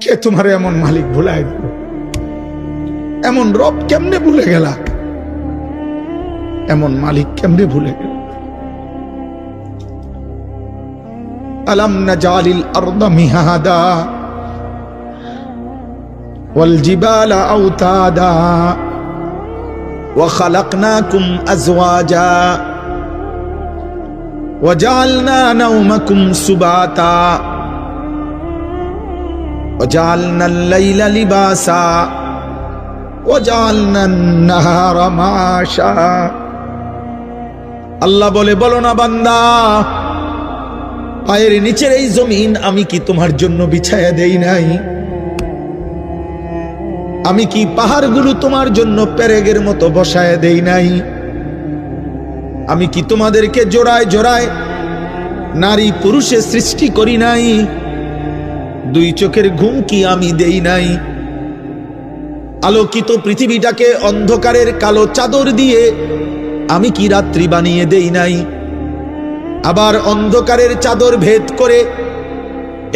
কে তোমার এমন মালিক ভুলাই দিল? এমন রব কেমনে ভুলে গেলা? এমন মালিক কেমনে ভুলে গেল? আলাম নাজালিল আরদা মিহাদা ওয়াল জিবালা আওতাদা ওয়া খালাকনাকুম আজওয়াজা ওয়া জাআলনা নাওমাকুম সুবাতা ওয়া জাআলনাল লাইলা লিবাসা ওয়া জাআলনান নাহারা মাশা। আল্লাহ বলে, বলো না বান্দা, পায়ের নিচের এই জমিন আমি কি তোমার জন্য বিছায়া দেই নাই? আমি কি পাহাড়গুলো তোমার জন্য পেরেগের মতো বসায় দেই নাই? আমি কি তোমাদেরকে জোড়ায় জোড়ায় নারী পুরুষে সৃষ্টি করি নাই? দুই চোখের ঘুম কি আমি দেই নাই? আলোকিত পৃথিবীটাকে অন্ধকারের কালো চাদর দিয়ে আমি কি রাত্রি বানিয়ে দেই নাই? আবার অন্ধকারের চাদর ভেদ করে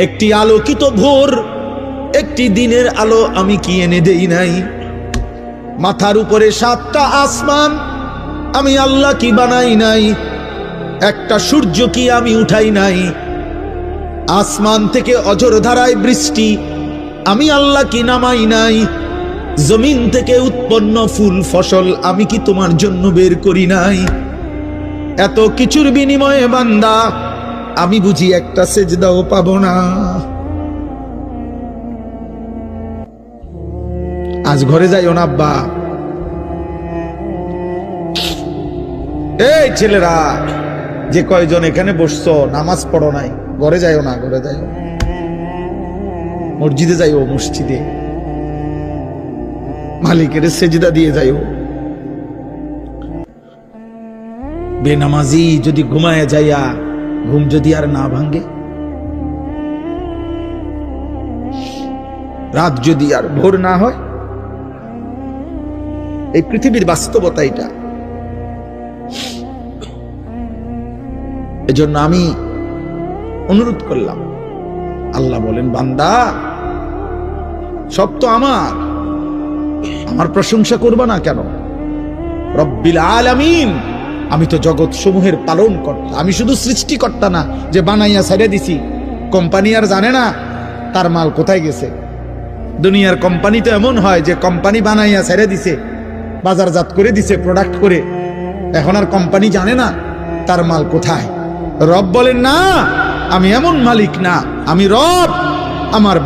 একটি আলোকিত ভোর, একটি দিনের আলো আমি কি এনে দেই নাই? মাথার উপরে 7টা আসমান আমি আল্লাহ কি বানাই নাই? একটা সূর্য কি আমি উঠাই নাই? আসমান থেকে অঝোর ধারায় বৃষ্টি আমি আল্লাহ কি নামাই নাই? জমিন থেকে উৎপন্ন ফুল ফসল আমি কি তোমার জন্য বের করি নাই? এত কিছুর বিনিময়ে বান্দা আমি বুঝি একটা সেজদাও পাবো না? আজ ঘরে যাইও না আব্বা। এই ছেলেরা যে কয়জন এখানে বসছো, নামাজ পড়ো নাই, ঘরে যাইও না, ঘরে যাইও। মসজিদে যাইও, মসজিদে মালিকের সেজদা দিয়ে যাইও। বেনামাজি যদি ঘুমায় যাইয়া ঘুম যদি আর না ভাঙ্গে, রাত যদি আর ভোর না হয়, এই পৃথিবীর বাস্তবতা এটা। এজন্য আমি অনুরোধ করলাম। আল্লাহ বলেন, বান্দা সব তো আমার প্রশংসা করবা না কেন? রব্বিল আলামিন, আমি তো জগৎ সমূহের পালন কর্তা। আমি শুধু সৃষ্টিকর্তা না যে বানাইয়া ছেড়ে দিছি। কোম্পানি আর জানে না তার মাল কোথায় গেছে। দুনিয়ার কোম্পানি তো এমন হয় যে কোম্পানি বানাইয়া ছেড়ে দিছে, বাজারজাত করে দিছে, প্রোডাক্ট করে, এখন আর কোম্পানি জানে না তার মাল কোথায়। রব বলেন, না, আমি এমন মালিক না, আমি রব। আমার